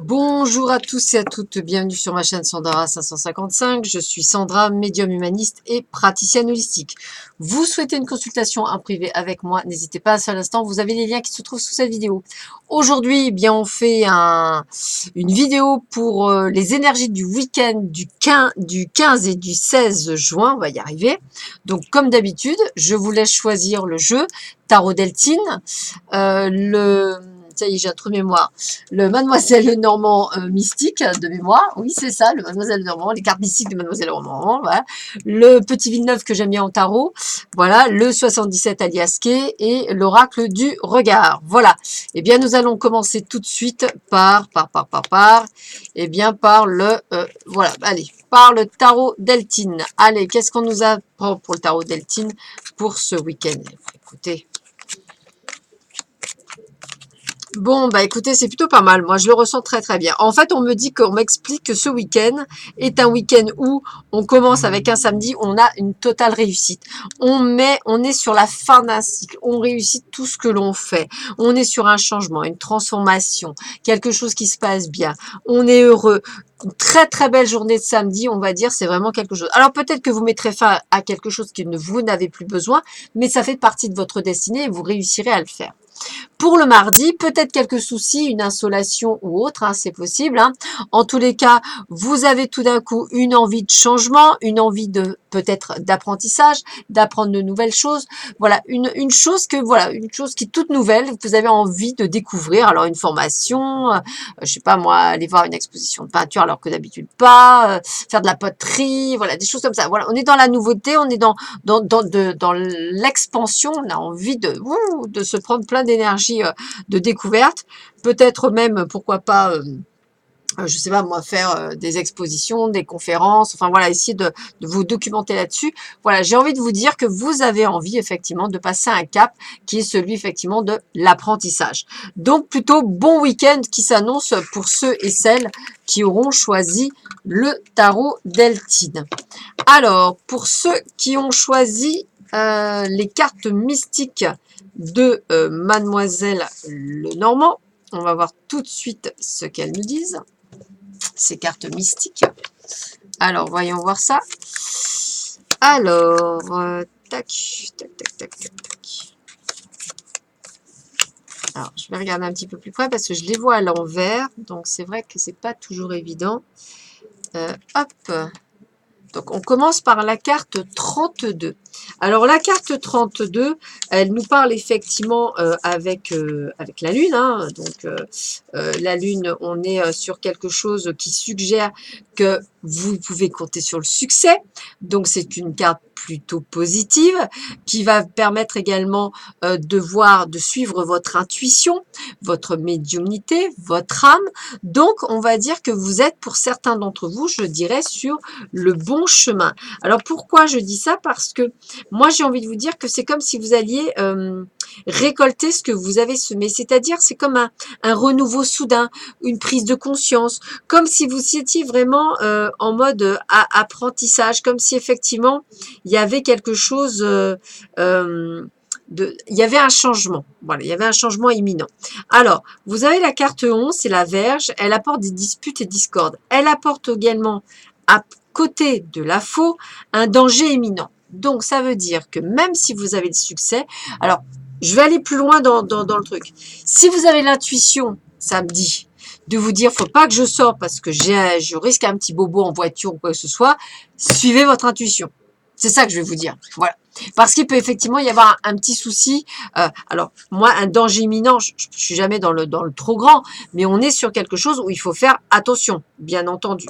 Bonjour à tous et à toutes, bienvenue sur ma chaîne Sandra 555. Je suis Sandra, médium humaniste et praticienne holistique. Vous souhaitez une consultation en privé avec moi, n'hésitez pas à un seul instant, vous avez les liens qui se trouvent sous cette vidéo. Aujourd'hui, eh bien, on fait une vidéo pour les énergies du week-end du 15 et du 16 juin, on va y arriver. Donc comme d'habitude, je vous laisse choisir le jeu Tarot Deltine, ça y est, j'ai un trou de mémoire. Le Mademoiselle Lenormand mystique de mémoire. Oui, c'est ça, le Mademoiselle Lenormand, les cartes mystiques de Mademoiselle Lenormand. Voilà. Le petit Villeneuve que j'aime bien en tarot. Voilà, le 77 alias Kay et l'oracle du regard. Voilà. Eh bien, nous allons commencer tout de suite eh bien, par le, voilà, allez, par le tarot Deltine. Allez, qu'est-ce qu'on nous apprend pour le tarot Deltine pour ce week-end? Écoutez. Bon, bah écoutez, c'est plutôt pas mal. Moi, je le ressens très très bien. En fait, on m'explique que ce week-end est un week-end où on commence avec un samedi, on a une totale réussite. On est sur la fin d'un cycle. On réussit tout ce que l'on fait. On est sur un changement, une transformation, quelque chose qui se passe bien. On est heureux. Une très très belle journée de samedi, on va dire, c'est vraiment quelque chose. Alors peut-être que vous mettrez fin à quelque chose que vous n'avez plus besoin, mais ça fait partie de votre destinée et vous réussirez à le faire. Pour le mardi, peut-être quelques soucis, une insolation ou autre, hein, c'est possible. Hein. En tous les cas, vous avez tout d'un coup une envie de changement, une envie de peut-être d'apprentissage, d'apprendre de nouvelles choses. Voilà, une chose qui est toute nouvelle, que vous avez envie de découvrir. Alors une formation, je sais pas moi, aller voir une exposition de peinture alors que d'habitude pas, faire de la poterie, voilà, des choses comme ça. Voilà, on est dans la nouveauté, on est dans l'expansion, on a envie de se prendre plein d'énergie de découverte, peut-être même, pourquoi pas, je sais pas moi, faire des expositions, des conférences, enfin voilà, essayer de vous documenter là-dessus. Voilà, j'ai envie de vous dire que vous avez envie effectivement de passer un cap qui est celui effectivement de l'apprentissage. Donc plutôt bon week-end qui s'annonce pour ceux et celles qui auront choisi le tarot Deltine. Alors, pour ceux qui ont choisi les cartes mystiques de Mademoiselle Lenormand, on va voir tout de suite ce qu'elles nous disent, ces cartes mystiques. Alors, voyons voir ça. Alors, tac, tac, tac, tac, tac, tac. Alors, je vais regarder un petit peu plus près parce que je les vois à l'envers, donc c'est vrai que c'est pas toujours évident. Hop. Donc, on commence par la carte 32. Alors, la carte 32, elle nous parle effectivement avec la Lune. Hein. Donc, la Lune, on est sur quelque chose qui suggère que vous pouvez compter sur le succès. Donc, c'est une carte plutôt positive qui va permettre également de suivre votre intuition, votre médiumnité, votre âme. Donc, on va dire que vous êtes, pour certains d'entre vous, je dirais, sur le bon chemin. Alors, pourquoi je dis ça? Parce que moi, j'ai envie de vous dire que c'est comme si vous alliez récolter ce que vous avez semé. C'est-à-dire, c'est comme un renouveau soudain, une prise de conscience, comme si vous étiez vraiment en mode apprentissage, comme si effectivement, il y avait quelque chose il y avait un changement. Voilà, il y avait un changement imminent. Alors, vous avez la carte 11, c'est la Vierge. Elle apporte des disputes et discordes. Elle apporte également, à côté de la faux, un danger imminent. Donc, ça veut dire que même si vous avez le succès, alors, je vais aller plus loin dans le truc. Si vous avez l'intuition, samedi, de vous dire, faut pas que je sorte parce que je risque un petit bobo en voiture ou quoi que ce soit, suivez votre intuition. C'est ça que je vais vous dire. Voilà. Parce qu'il peut effectivement y avoir un petit souci. Alors, moi, un danger imminent, je ne suis jamais dans le trop grand, mais on est sur quelque chose où il faut faire attention, bien entendu.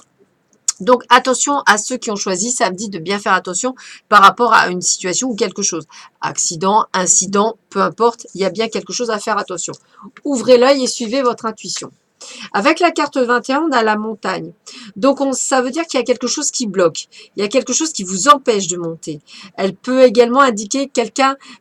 Donc, attention à ceux qui ont choisi samedi de bien faire attention par rapport à une situation ou quelque chose. Accident, incident, peu importe, il y a bien quelque chose à faire attention. Ouvrez l'œil et suivez votre intuition. Avec la carte 21, on a la montagne. Donc, ça veut dire qu'il y a quelque chose qui bloque. Il y a quelque chose qui vous empêche de monter. Elle peut également indiquer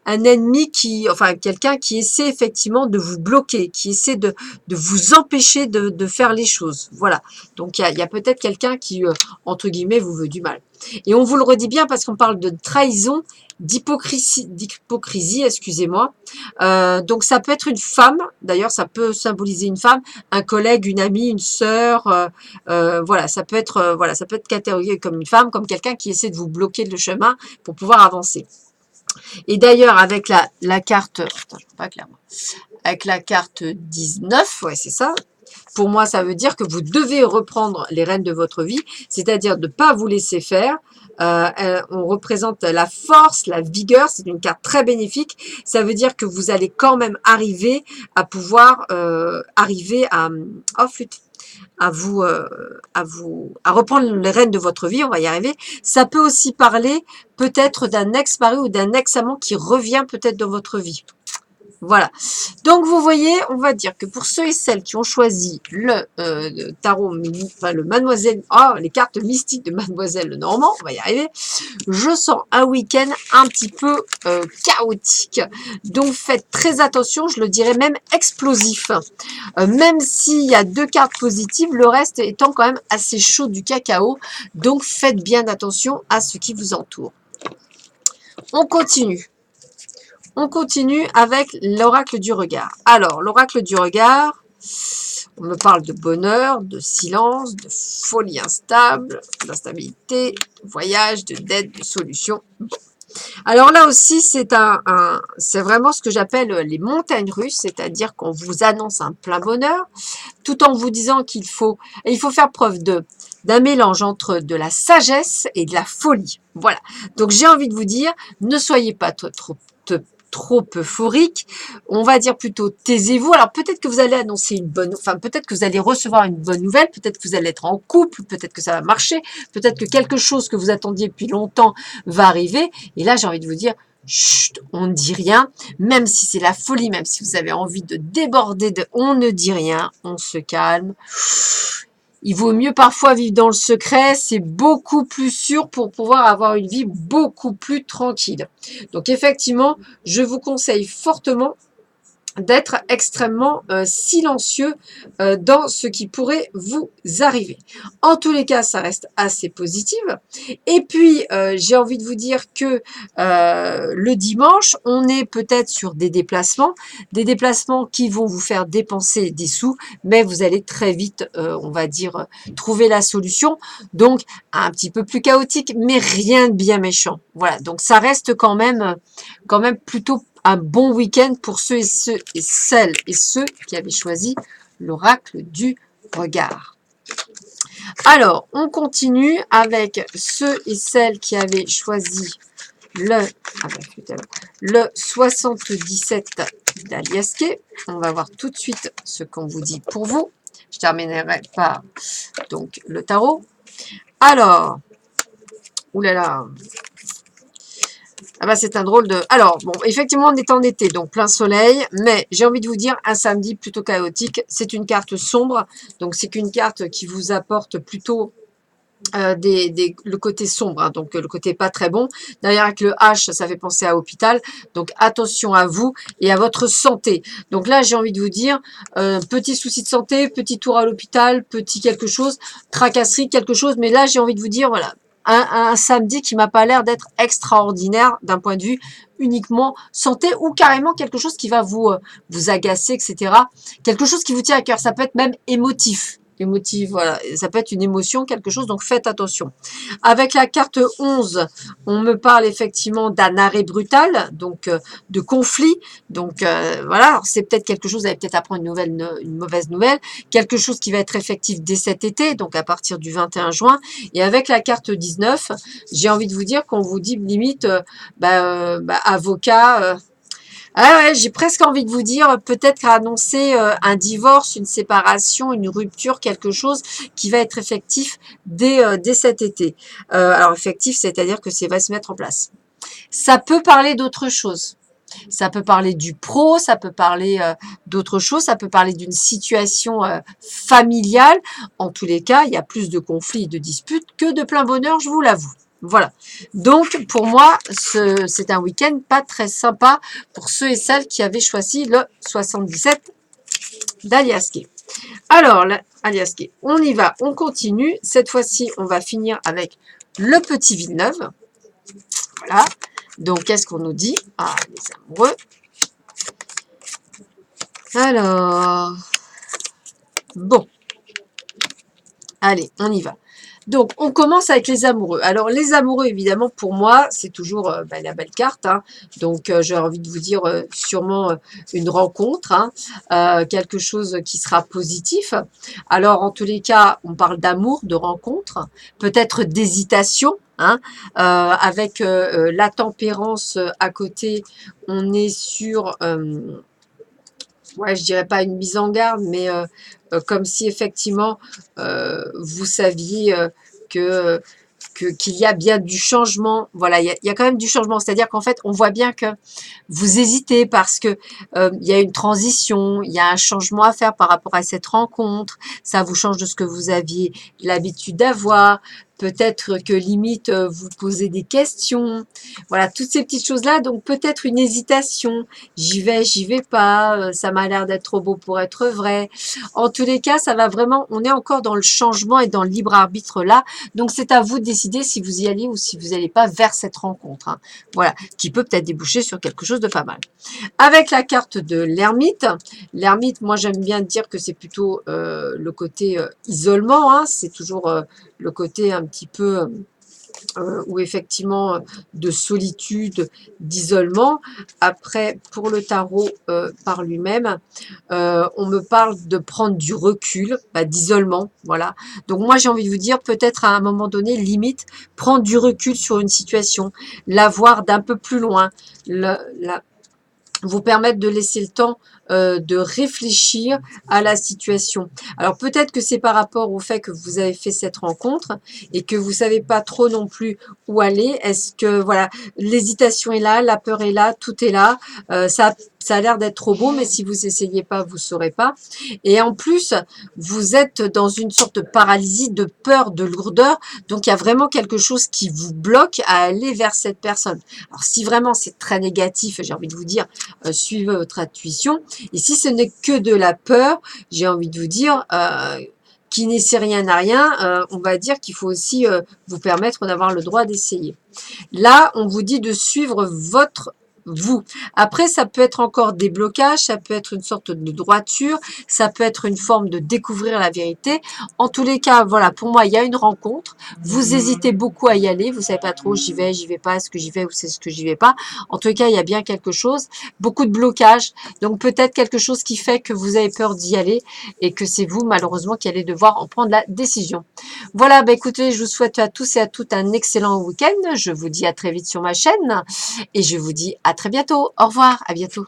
un ennemi quelqu'un qui essaie effectivement de vous bloquer, qui essaie de vous empêcher de faire les choses. Voilà. Donc, il y a peut-être quelqu'un qui, entre guillemets, vous veut du mal. Et on vous le redit bien parce qu'on parle de trahison, d'hypocrisie, excusez-moi. Donc ça peut être une femme, d'ailleurs ça peut symboliser une femme, un collègue, une amie, une sœur, voilà, ça peut être catégorisé comme une femme, comme quelqu'un qui essaie de vous bloquer le chemin pour pouvoir avancer. Et d'ailleurs avec la carte, attends, je ne vois pas clairement, avec la carte 19, ouais c'est ça. Pour moi, ça veut dire que vous devez reprendre les rênes de votre vie, c'est-à-dire de ne pas vous laisser faire. On représente la force, la vigueur, c'est une carte très bénéfique. Ça veut dire que vous allez quand même arriver à pouvoir oh, flûte, à reprendre les rênes de votre vie, on va y arriver. Ça peut aussi parler peut-être d'un ex-mari ou d'un ex-amant qui revient peut-être dans votre vie. Voilà. Donc, vous voyez, on va dire que pour ceux et celles qui ont choisi le tarot, enfin le Mademoiselle, les cartes mystiques de Mademoiselle Normand, on va y arriver, je sens un week-end un petit peu chaotique. Donc, faites très attention, je le dirais même explosif. Même s'il y a 2 cartes positives, le reste étant quand même assez chaud du cacao. Donc, faites bien attention à ce qui vous entoure. On continue. On continue avec l'oracle du regard. Alors, l'oracle du regard, on me parle de bonheur, de silence, de folie instable, d'instabilité, de voyage, de dette, de solution. Bon. Alors là aussi, c'est vraiment ce que j'appelle les montagnes russes, c'est-à-dire qu'on vous annonce un plein bonheur, tout en vous disant qu'il faut faire preuve d'un mélange entre de la sagesse et de la folie. Voilà. Donc j'ai envie de vous dire, ne soyez pas trop euphorique, on va dire plutôt taisez-vous. Alors peut-être que vous allez annoncer peut-être que vous allez recevoir une bonne nouvelle, peut-être que vous allez être en couple, peut-être que ça va marcher, peut-être que quelque chose que vous attendiez depuis longtemps va arriver. Et là, j'ai envie de vous dire, chut, on ne dit rien, même si c'est la folie, même si vous avez envie de déborder on ne dit rien, on se calme. Il vaut mieux parfois vivre dans le secret, c'est beaucoup plus sûr pour pouvoir avoir une vie beaucoup plus tranquille. Donc effectivement, je vous conseille fortement d'être extrêmement silencieux dans ce qui pourrait vous arriver. En tous les cas, ça reste assez positif. Et puis, j'ai envie de vous dire que le dimanche, on est peut-être sur des déplacements qui vont vous faire dépenser des sous, mais vous allez très vite, on va dire, trouver la solution. Donc, un petit peu plus chaotique, mais rien de bien méchant. Voilà, donc ça reste quand même plutôt un bon week-end pour celles et ceux qui avaient choisi l'oracle du regard. Alors, on continue avec ceux et celles qui avaient choisi le 77 d'Aliasqué. On va voir tout de suite ce qu'on vous dit pour vous. Je terminerai par donc le tarot. Alors, oulala. Ah bah c'est un drôle de... Alors, bon, effectivement, on est en été, donc plein soleil, mais j'ai envie de vous dire, un samedi plutôt chaotique. C'est une carte sombre, donc c'est qu'une carte qui vous apporte plutôt le côté sombre, hein, donc le côté pas très bon. D'ailleurs, avec le H, ça fait penser à hôpital, donc attention à vous et à votre santé. Donc là, j'ai envie de vous dire, petit souci de santé, petit tour à l'hôpital, petit quelque chose, tracasserie, quelque chose, mais là, j'ai envie de vous dire, voilà, un samedi qui m'a pas l'air d'être extraordinaire d'un point de vue uniquement santé ou carrément quelque chose qui va vous agacer, etc. Quelque chose qui vous tient à cœur. Ça peut être même émotif. Émotif, voilà. Ça peut être une émotion, quelque chose, donc faites attention. Avec la carte 11, on me parle effectivement d'un arrêt brutal, donc de conflit. Donc voilà, c'est peut-être quelque chose, vous allez peut-être apprendre une mauvaise nouvelle, quelque chose qui va être effectif dès cet été, donc à partir du 21 juin. Et avec la carte 19, j'ai envie de vous dire qu'on vous dit limite avocat. Ah ouais, j'ai presque envie de vous dire, peut-être annoncer un divorce, une séparation, une rupture, quelque chose qui va être effectif dès cet été. Alors effectif, c'est-à-dire que ça va se mettre en place. Ça peut parler d'autre chose. Ça peut parler du pro, ça peut parler d'autre chose, ça peut parler d'une situation familiale. En tous les cas, il y a plus de conflits et de disputes que de plein bonheur, je vous l'avoue. Voilà. Donc, pour moi, c'est un week-end pas très sympa pour ceux et celles qui avaient choisi le 77 d'Aliasqué. Alors, Aliasqué, on y va, on continue. Cette fois-ci, on va finir avec le petit Villeneuve. Voilà. Donc, qu'est-ce qu'on nous dit? Ah, les amoureux. Alors, bon, allez, on y va. Donc, on commence avec les amoureux. Alors, les amoureux, évidemment, pour moi, c'est toujours la belle carte. Hein. Donc, j'ai envie de vous dire sûrement une rencontre, hein, quelque chose qui sera positif. Alors, en tous les cas, on parle d'amour, de rencontre, peut-être d'hésitation. Hein, avec la tempérance à côté, on est sur ouais, je dirais pas une mise en garde, mais comme si effectivement vous saviez que qu'il y a bien du changement. Voilà, il y a quand même du changement. C'est-à-dire qu'en fait, on voit bien que vous hésitez parce que il y a une transition, il y a un changement à faire par rapport à cette rencontre. Ça vous change de ce que vous aviez l'habitude d'avoir. Peut-être que limite vous posez des questions. Voilà, toutes ces petites choses-là. Donc peut-être une hésitation. J'y vais pas. Ça m'a l'air d'être trop beau pour être vrai. En tous les cas, ça va vraiment. On est encore dans le changement et dans le libre arbitre là. Donc c'est à vous de décider si vous y allez ou si vous n'allez pas vers cette rencontre. Hein. Voilà, qui peut peut-être déboucher sur quelque chose de pas mal. Avec la carte de l'ermite, moi j'aime bien dire que c'est plutôt le côté isolement, hein, c'est toujours le côté un petit peu où effectivement de solitude, d'isolement. Après, pour le tarot par lui-même, on me parle de prendre du recul, d'isolement, voilà. Donc moi j'ai envie de vous dire peut-être à un moment donné, limite, prendre du recul sur une situation, la voir d'un peu plus loin, vous permettre de laisser le temps de réfléchir à la situation. Alors peut-être que c'est par rapport au fait que vous avez fait cette rencontre et que vous savez pas trop non plus où aller. Est-ce que voilà, l'hésitation est là, la peur est là, tout est là. Ça a l'air d'être trop beau, mais si vous essayez pas, vous saurez pas. Et en plus, vous êtes dans une sorte de paralysie, de peur, de lourdeur. Donc il y a vraiment quelque chose qui vous bloque à aller vers cette personne. Alors si vraiment c'est très négatif, j'ai envie de vous dire, suivez votre intuition. Et si ce n'est que de la peur, j'ai envie de vous dire, qui n'essaie rien n'a rien, on va dire qu'il faut aussi vous permettre d'avoir le droit d'essayer. Là, on vous dit de suivre votre vous. Après, ça peut être encore des blocages, ça peut être une sorte de droiture, ça peut être une forme de découvrir la vérité. En tous les cas, voilà, pour moi, il y a une rencontre. Vous hésitez beaucoup à y aller, vous savez pas trop, j'y vais pas, est-ce que j'y vais ou c'est ce que j'y vais pas. En tous les cas, il y a bien quelque chose, beaucoup de blocages. Donc peut-être quelque chose qui fait que vous avez peur d'y aller et que c'est vous, malheureusement, qui allez devoir en prendre la décision. Voilà, écoutez, je vous souhaite à tous et à toutes un excellent week-end. Je vous dis à très vite sur ma chaîne et je vous dis à très bientôt. Au revoir, à bientôt.